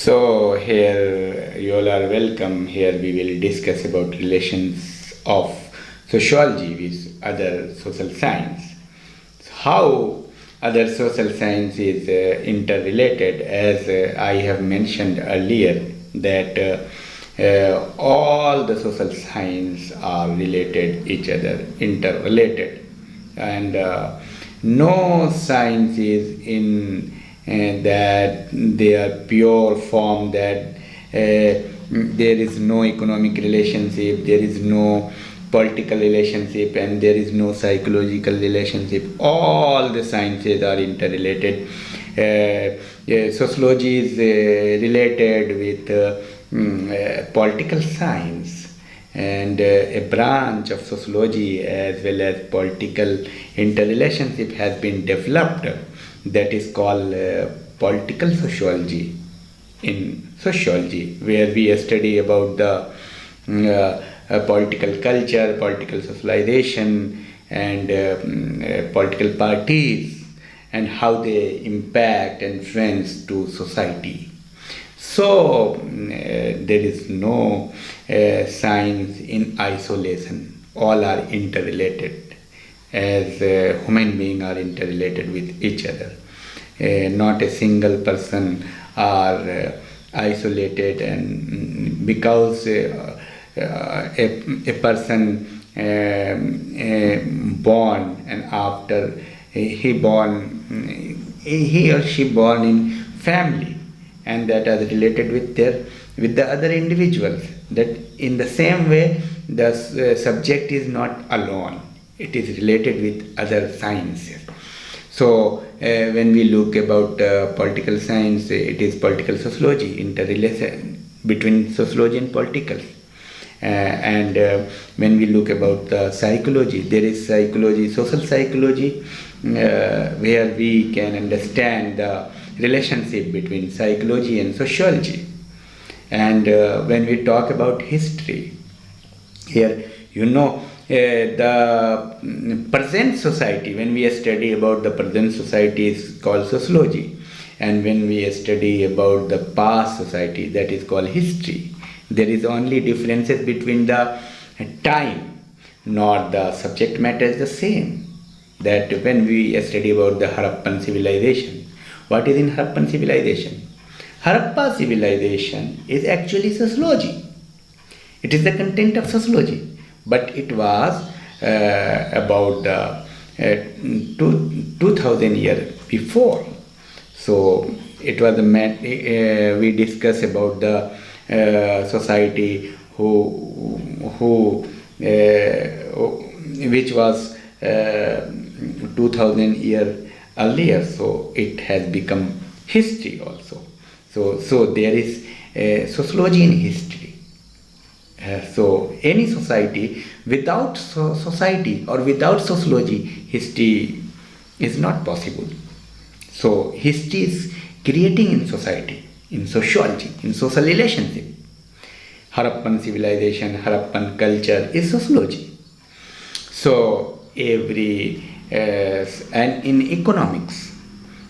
So here you all are welcome. Here we will discuss about relations of sociology with other social science. How other social science is interrelated, as I have mentioned earlier that all the social science are related each other, interrelated, and no science is in that they are pure form, that there is no economic relationship, there is no political relationship, and there is no psychological relationship. All the sciences are interrelated. Sociology is related with political science, and a branch of sociology as well as political interrelationship has been developed, that is called political sociology in sociology, where we study about the political culture, political socialization, and political parties, and how they impact and influence to society. So there is no science in isolation. All are interrelated, as human beings are interrelated with each other. Not a single person are isolated, and because a person born, and after he or she born in family, and that are related with the other individuals, that in the same way the subject is not alone, it is related with other sciences. So when we look about political science, it is political sociology, interrelation between sociology and political. And when we look about the psychology, there is psychology, social psychology, where we can understand the relationship between psychology and sociology. And when we talk about history, here the present society, when we study about the present society, is called sociology, and when we study about the past society, that is called history. There is only differences between the time, not the subject matter is the same. That when we study about the Harappan civilization, what is in Harappan civilization? Harappa civilization is actually sociology. It is the content of sociology, but it was about 2000 years before. So it was we discuss about the society which was 2000 years earlier, so it has become history also. So there is sociology in history. So any society, without society or without sociology, history is not possible. So history is creating in society, in sociology, in social relationship. Harappan civilization, Harappan culture is sociology. So and in economics,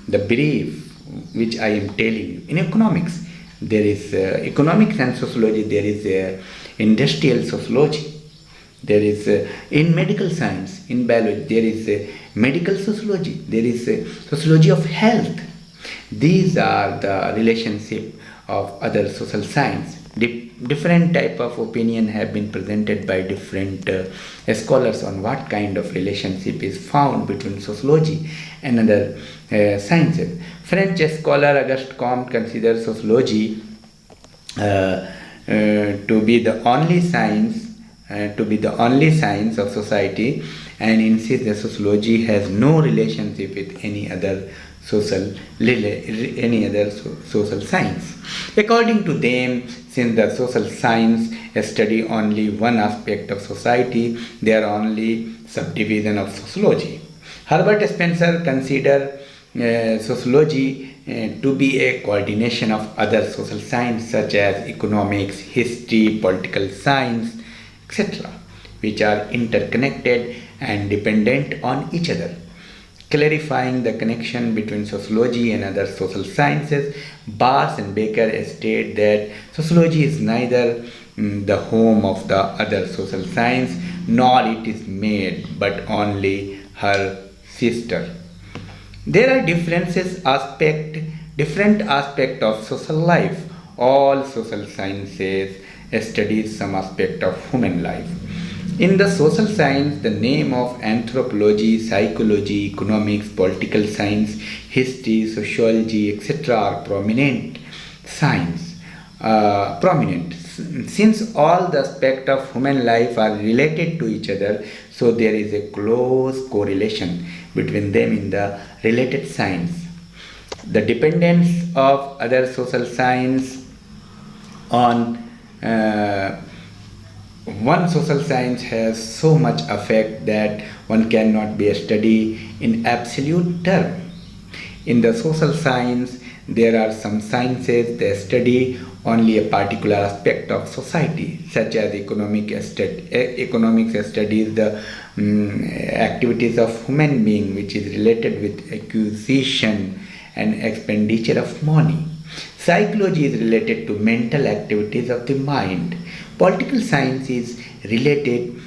the brief which I am telling you, in economics, there is economics and sociology, there is industrial sociology, there is in medical science, in biology, there is medical sociology, there is sociology of health. These are the relationship of other social science. Different type of opinion have been presented by different scholars on what kind of relationship is found between sociology and other sciences. French scholar Auguste Comte considers sociology to be the only science of society, and insists that sociology has no relationship with any other social science. According to them, since the social science study only one aspect of society, they are only subdivision of sociology. Herbert Spencer considered sociology to be a coordination of other social sciences such as economics, history, political science, etc., which are interconnected and dependent on each other. Clarifying the connection between sociology and other social sciences, Bars and Baker state that sociology is neither the home of the other social science, nor it is made, but only her sister. There are different aspect of social life. All social sciences studies some aspect of human life. In the social science, the name of anthropology, psychology, economics, political science, history, sociology, etc. are prominent science. Prominent. Since all the aspects of human life are related to each other, so there is a close correlation between them in the related science. The dependence of other social science on one social science has so much effect that one cannot be a study in absolute term. In the social science, there are some sciences that study only a particular aspect of society, such as economics studies the activities of human being, which is related with acquisition and expenditure of money. Psychology is related to mental activities of the mind. Political science is related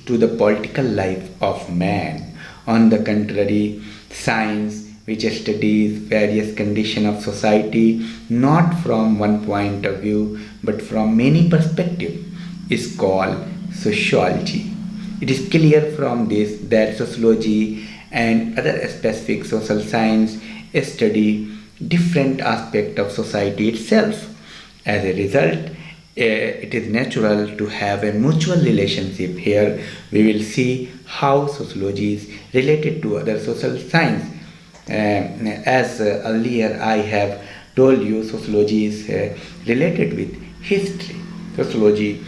to the political life of man. On the contrary, science which studies various conditions of society not from one point of view but from many perspectives is called sociology. It is clear from this that sociology and other specific social science study different aspects of society itself. As a result, it is natural to have a mutual relationship. Here we will see how sociology is related to other social science. As earlier I have told you, sociology is related with history. Sociology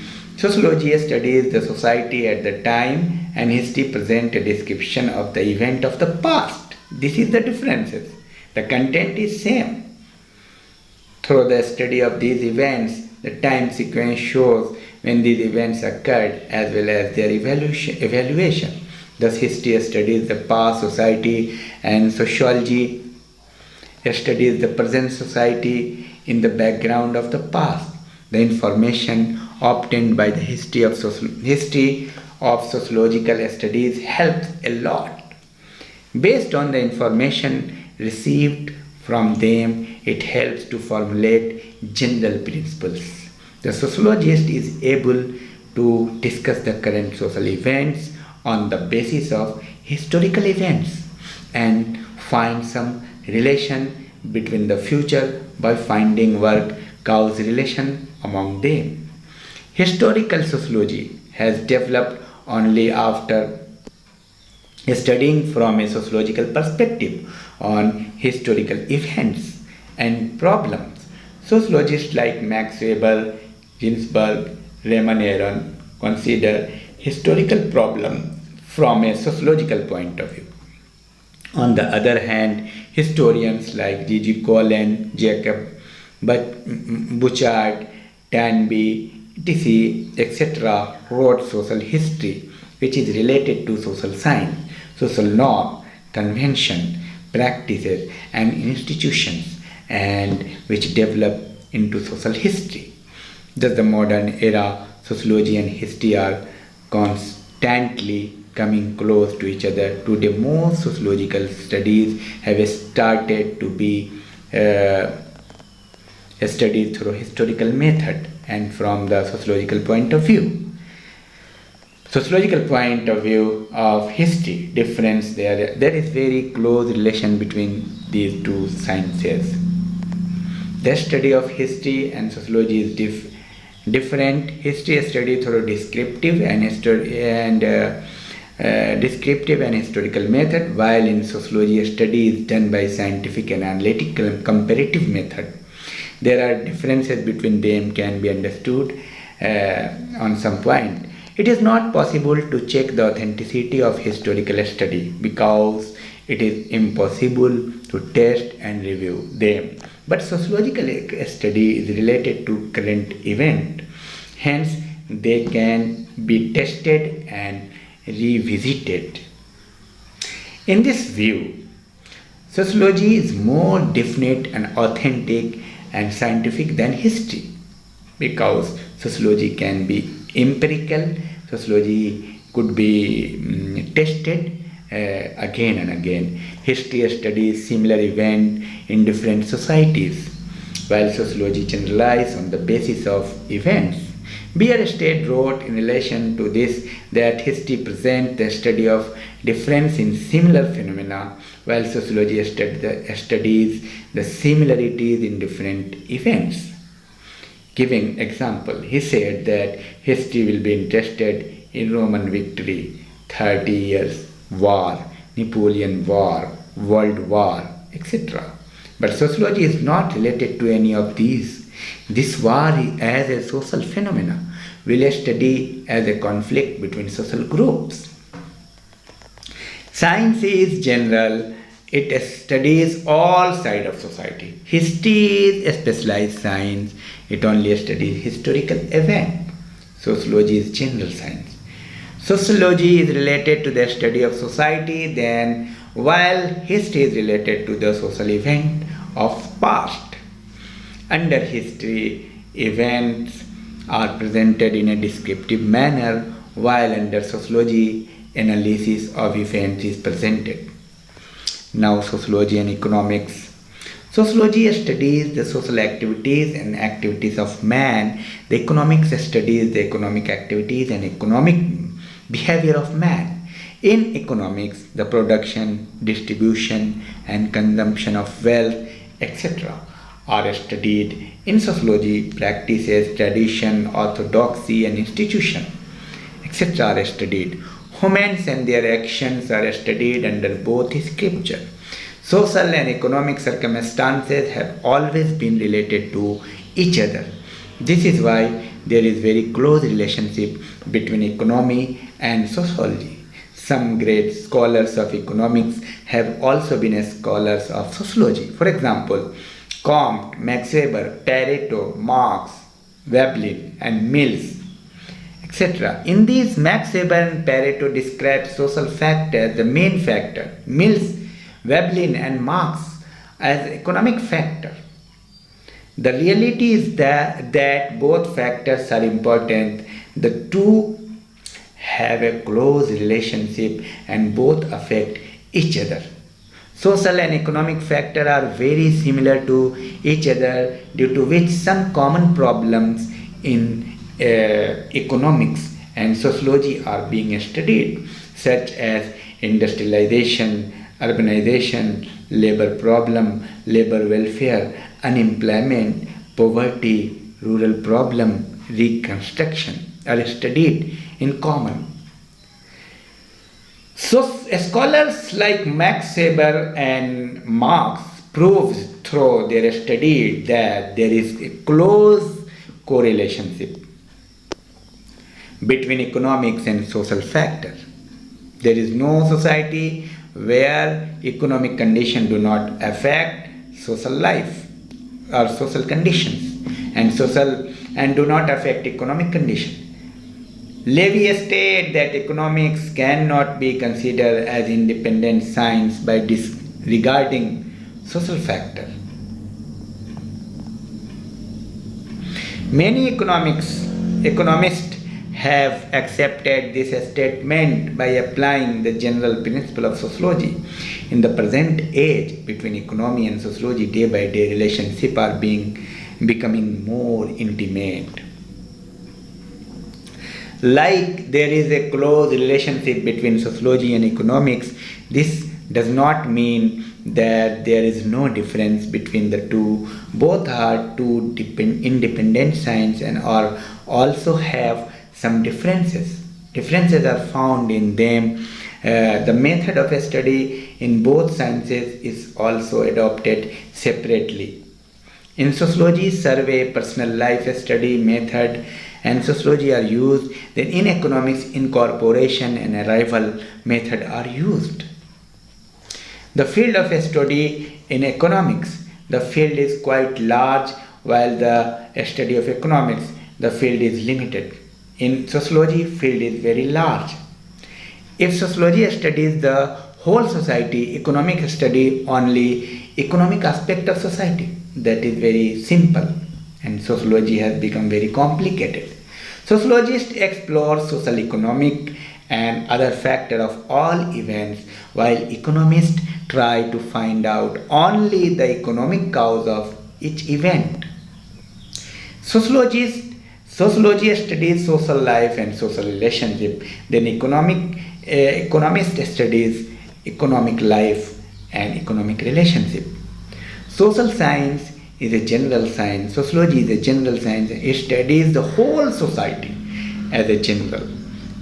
studies the society at the time, and history presents a description of the event of the past. This is the differences. The content is same. Through the study of these events, the time sequence shows when these events occurred as well as their evaluation. Thus, history studies the past society and sociology studies the present society in the background of the past. The information obtained by the history of sociological studies helps a lot. Based on the information received from them, it helps to formulate general principles. The sociologist is able to discuss the current social events on the basis of historical events and find some relation between the future by finding work-cause relation among them. Historical sociology has developed only after studying from a sociological perspective on historical events and problems. Sociologists like Max Weber, Ginsberg, Raymond Aron consider historical problems from a sociological point of view. On the other hand, historians like G.G. Collen, Jacob Bouchard, Tanby, etc. wrote social history, which is related to social science, social norm, convention, practices, and institutions, and which develop into social history. Thus, the modern era sociology and history are constantly coming close to each other. Today, most sociological studies have started to be studied through historical method and from the sociological point of view. Sociological point of view of history difference there is very close relation between these two sciences. The study of history and sociology is different. History is studied through descriptive and historical method, while in sociology study is done by scientific and analytical comparative method. There are differences between them can be understood on some point. It is not possible to check the authenticity of historical study because it is impossible to test and review them. But sociological study is related to current event. Hence, they can be tested and revisited. In this view, Sociology is more definite and authentic and scientific than history, because sociology can be empirical, sociology could be tested again and again. History studies similar events in different societies, while sociology generalizes on the basis of events. Bierstedt wrote in relation to this that history presents the study of difference in similar phenomena, while sociology studies the similarities in different events. Giving example, he said that history will be interested in Roman victory, 30 years war, Napoleon War, World War, etc. But sociology is not related to any of these. This war as a social phenomena will study as a conflict between social groups. Science is general. It studies all sides of society. History is a specialized science. It only studies historical events. Sociology is general science. Sociology is related to the study of society, then while history is related to the social event of past. Under history, events are presented in a descriptive manner, while under sociology, analysis of events is presented. Now, sociology and economics. Sociology studies the social activities and activities of man. The economics studies the economic activities and economic behavior of man. In economics, the production, distribution, and consumption of wealth, etc., are studied. In sociology, practices, tradition, orthodoxy, and institution, etc., are studied. Humans and their actions are studied under both scripture. Social and economic circumstances have always been related to each other. This is why there is very close relationship between economy and sociology. Some great scholars of economics have also been scholars of sociology. For example, Comte, Max Weber, Pareto, Marx, Veblen, and Mills, etc. In these, Max Weber and Pareto describe social factors, the main factor. Mills, Veblen, and Marx as economic factor. The reality is that both factors are important. The two have a close relationship and both affect each other. Social and economic factors are very similar to each other, due to which some common problems in economics and sociology are being studied, such as industrialization, urbanization, labor problem, labor welfare, unemployment, poverty, rural problem, reconstruction are studied in common. So scholars like Max Weber and Marx proves through their study that there is a close correlation between economics and social factors. There is no society where economic conditions do not affect social life or social conditions and do not affect economic conditions. Levy stated that economics cannot be considered as independent science by disregarding social factors. Many economists have accepted this statement by applying the general principle of sociology. In the present age, between economy and sociology, day by day relationships are becoming more intimate. Like there is a close relationship between sociology and economics, this does not mean that there is no difference between the two. Both are two independent sciences and are also have some differences. Differences are found in them. The method of study in both sciences is also adopted separately. In sociology, survey, personal life study method and sociology are used. Then in economics, incorporation and arrival method are used. The field of study in economics, the field is quite large, while the study of economics, the field is limited. In sociology, field is very large. If sociology studies the whole society. Economic study only economic aspect of society. That is very simple, and sociology has become very complicated. Sociologists explore social, economic, and other factors of all events, while economists try to find out only the economic cause of each event. Sociology studies social life and social relationship. Then economist studies economic life and economic relationship. Social science is a general science. Sociology is a general science. It studies the whole society as a general.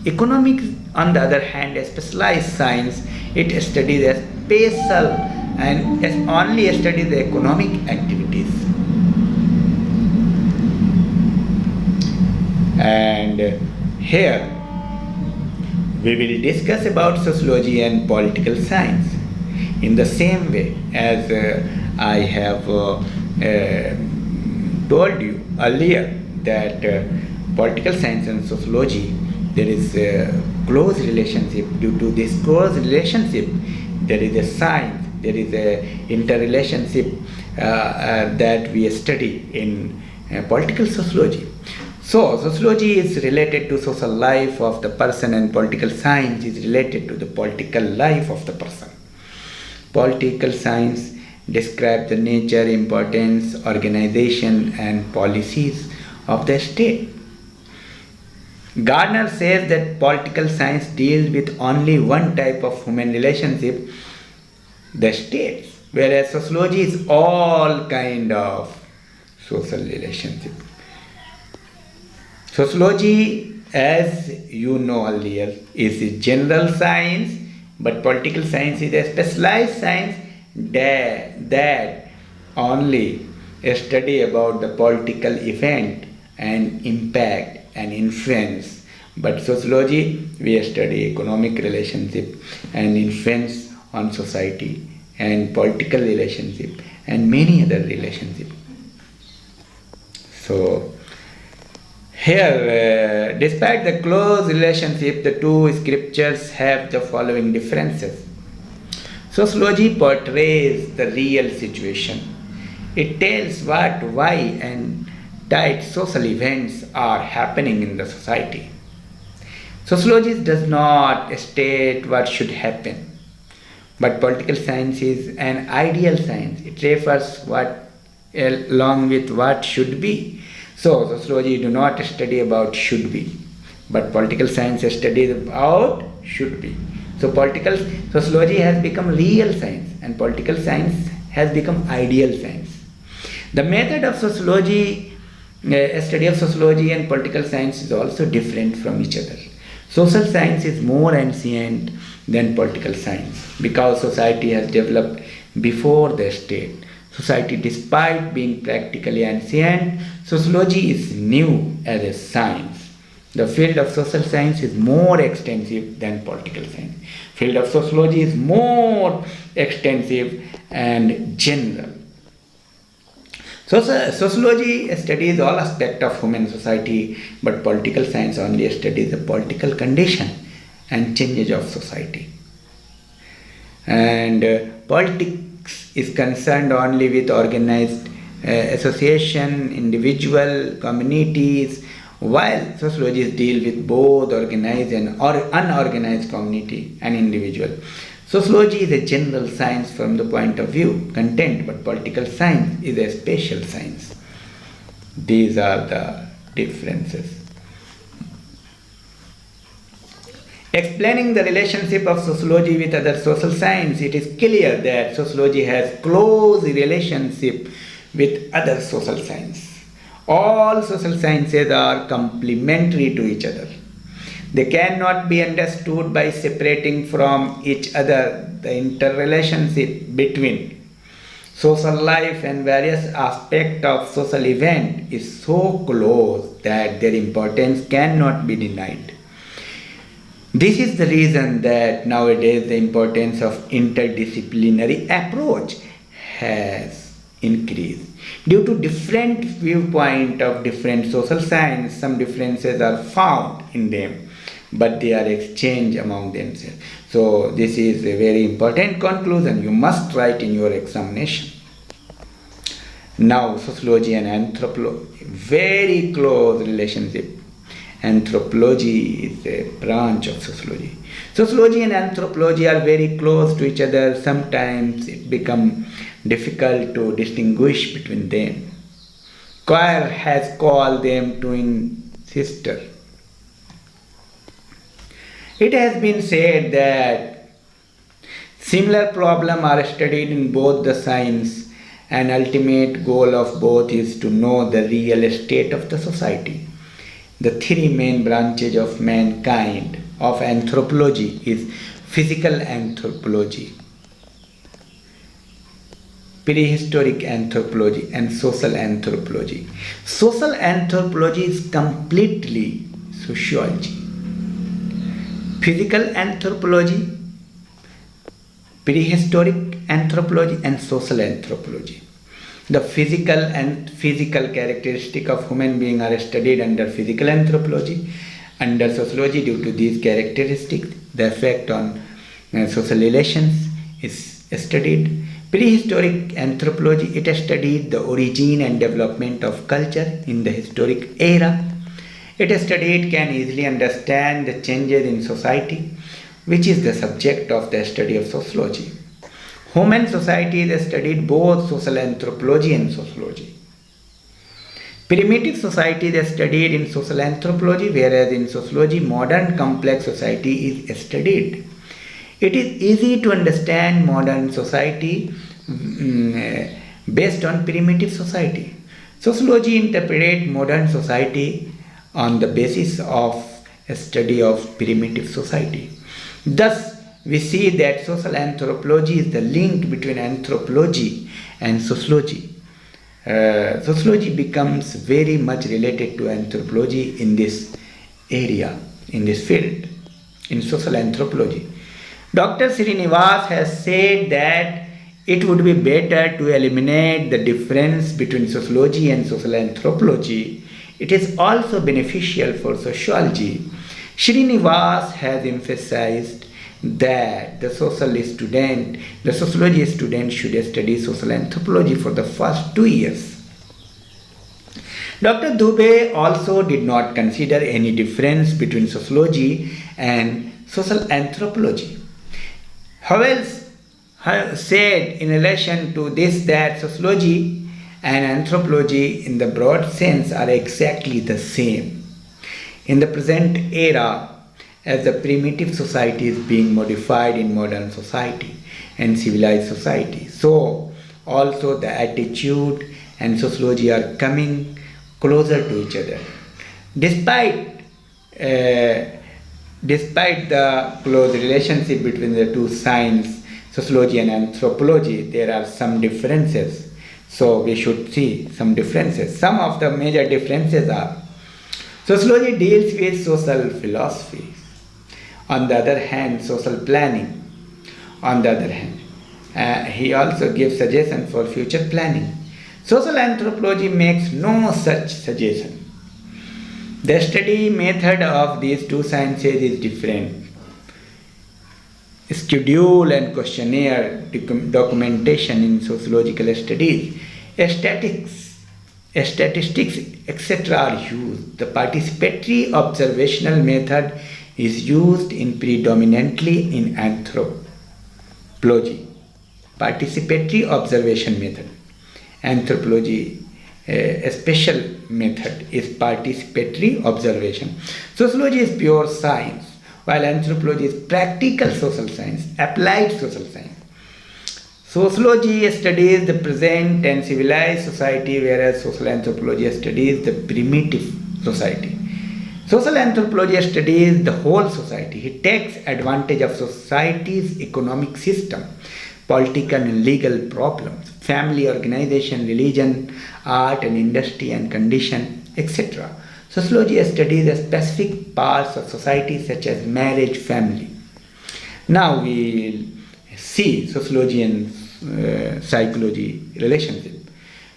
Economics, on the other hand, a specialized science. It studies a special and only studies the economic activities. And here we will discuss about sociology and political science in the same way as I have told you earlier that political science and sociology, there is a close relationship. Due to this close relationship, there is a science, there is a interrelationship that we study in political sociology. So, sociology is related to social life of the person, and political science is related to the political life of the person. Political science describes the nature, importance, organization, and policies of the state. Gardner says that political science deals with only one type of human relationship, the states, whereas sociology is all kind of social relationship. Sociology, as you know earlier, is a general science, but political science is a specialized science that only study about the political event and impact and influence. But sociology, we study economic relationship and influence on society and political relationship and many other relationships. So here, despite the close relationship, the two scriptures have the following differences. Sociology portrays the real situation. It tells what, why, and that social events are happening in the society. Sociology does not state what should happen, but political science is an ideal science. It refers what along with what should be. So, sociology do not study about should be, but political science studies about should be. So, sociology has become real science, and political science has become ideal science. The method of sociology, study of sociology and political science is also different from each other. Social science is more ancient than political science because society has developed before the state. Society, despite being practically ancient, sociology is new as a science. The field of social science is more extensive than political science. Field of sociology is more extensive and general. Sociology studies all aspects of human society, but political science only studies the political condition and changes of society. And politics is concerned only with organized association, individual, communities, while sociologists deal with both organized and unorganized community and individual. Sociology is a general science from the point of view, content, but political science is a special science. These are the differences. Explaining the relationship of sociology with other social science, it is clear that sociology has close relationship with other social science. All social sciences are complementary to each other. They cannot be understood by separating from each other. The interrelationship between social life and various aspects of social event is so close that their importance cannot be denied. This is the reason that nowadays the importance of interdisciplinary approach has increased. Due to different viewpoint of different social science, some differences are found in them, but they are exchanged among themselves. So this is a very important conclusion you must write in your examination. Now, sociology and anthropology, very close relationship. Anthropology is a branch of sociology. Sociology and anthropology are very close to each other. Sometimes it becomes difficult to distinguish between them. Quire has called them twin sisters. It has been said that similar problems are studied in both the science. An ultimate goal of both is to know the real state of the society. The three main branches of mankind of anthropology is physical anthropology, prehistoric anthropology, and social anthropology. Social anthropology is completely sociology. Physical anthropology, prehistoric anthropology, and social anthropology. The physical characteristic of human being are studied under physical anthropology. Under sociology, due to these characteristics, the effect on social relations is studied. Prehistoric anthropology, it studied the origin and development of culture in the historic era. It studied can easily understand the changes in society, which is the subject of the study of sociology. Human societies studied both social anthropology and sociology. Primitive societies studied in social anthropology, whereas in sociology, modern complex society is studied. It is easy to understand modern society based on primitive society. Sociology interprets modern society on the basis of a study of primitive society. Thus, we see that social anthropology is the link between anthropology and sociology. Sociology becomes very much related to anthropology in this area, in this field, in social anthropology. Dr. Srinivas has said that it would be better to eliminate the difference between sociology and social anthropology. It is also beneficial for sociology. Srinivas has emphasized that the sociology student should study social anthropology for the first 2 years. Dr. Dubey also did not consider any difference between sociology and social anthropology. Howells said in relation to this that sociology and anthropology in the broad sense are exactly the same. In the present era, as the primitive society is being modified in modern society and civilized society, so also the attitude and sociology are coming closer to each other. Despite the close relationship between the two sciences, sociology and anthropology, there are some differences. So we should see some differences. Some of the major differences are: sociology deals with social philosophy. On the other hand, social planning. On the other hand, he also gives suggestions for future planning. Social anthropology makes no such suggestion. The study method of these two sciences is different. Schedule and questionnaire documentation in sociological studies, statistics, etc. are used. The participatory observational method is used predominantly in anthropology. Participatory observation method. Anthropology, a special method is participatory observation. Sociology is pure science, while anthropology is practical social science, applied social science. Sociology studies the present and civilized society, whereas social anthropology studies the primitive society. Social anthropology studies the whole society. It takes advantage of society's economic system, political and legal problems, family organization, religion, art and industry and condition, etc. Sociology studies specific parts of society such as marriage, family. Now we will see sociology and psychology relationship.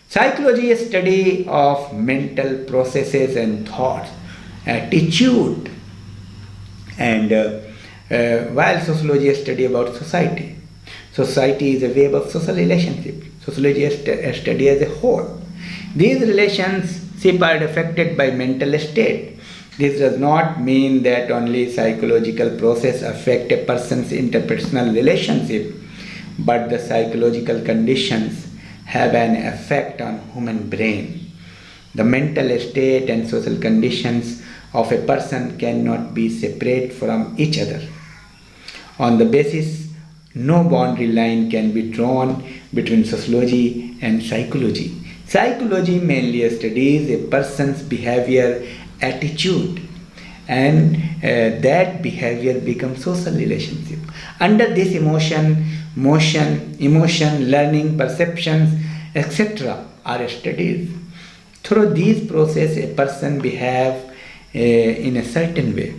Psychology is study of mental processes and thoughts, attitude, And while sociology is a study about society, society is a web of social relationship. Sociology is a study as a whole. These relationships are affected by mental state. This does not mean that only psychological process affect a person's interpersonal relationship, but the psychological conditions have an effect on human brain. The mental state and social conditions of a person cannot be separate from each other. On the basis, no boundary line can be drawn between sociology and psychology. Psychology mainly studies a person's behavior, attitude, and that behavior becomes social relationship. Under this emotion, learning, perceptions, etc. are studied. Through these process, a person behave in a certain way.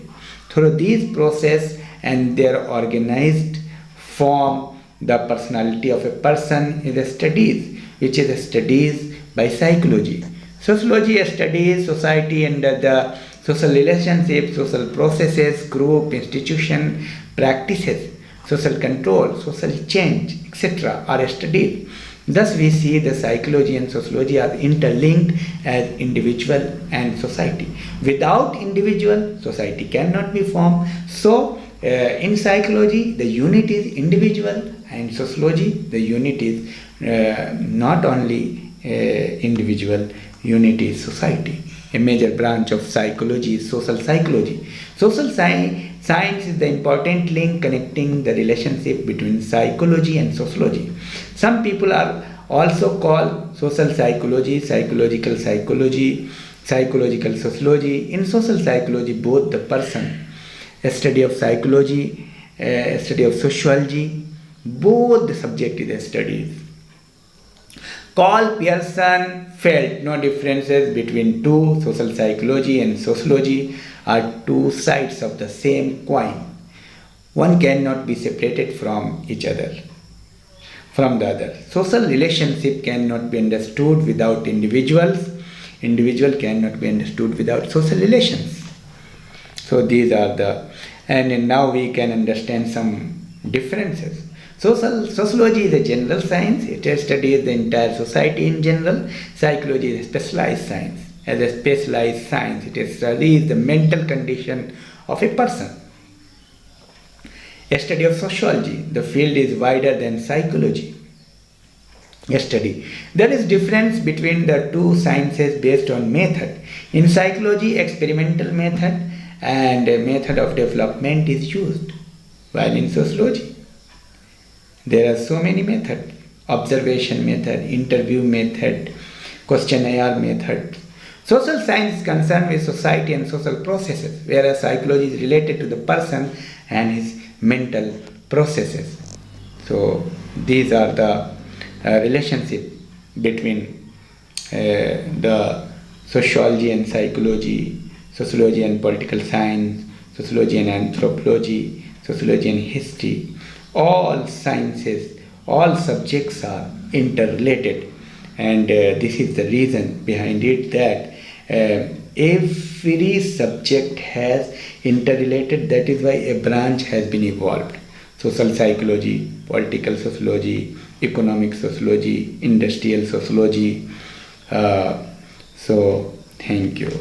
Through these process and their organized form, the personality of a person is studied, which is studied by psychology. Sociology studies society under the social relationships, social processes, group, institution, practices, social control, social change, etc. are studied. Thus we see the psychology and sociology are interlinked as individual and society. Without individual, society cannot be formed. So in psychology, the unit is individual, and sociology, the unit is not only individual, unit is society. A major branch of psychology is social psychology. Social science is the important link connecting the relationship between psychology and sociology. Some people are also called social psychology, psychological psychology, psychological sociology. In social psychology, both the person, a study of psychology, a study of sociology, both the subject is studied. Carl Pearson felt no differences between two. Social psychology and sociology are two sides of the same coin. One cannot be separated from each other, from the other. Social relationship cannot be understood without individuals. Individual cannot be understood without social relations. So these are and now we can understand some differences. Sociology is a general science. It studies the entire society in general. Psychology is a specialized science. As a specialized science, it studies the mental condition of a person. A study of sociology, the field is wider than psychology. A study. There is difference between the two sciences based on method. In psychology, experimental method and a method of development is used, while in sociology, there are so many methods: observation method, interview method, questionnaire method. Social science is concerned with society and social processes, whereas psychology is related to the person and his mental processes. So these are the relationship between the sociology and psychology, sociology and political science, sociology and anthropology, sociology and history. All sciences, all subjects are interrelated, and this is the reason behind it that every subject has interrelated. That is why a branch has been evolved: social psychology, political sociology, economic sociology, industrial sociology. So thank you.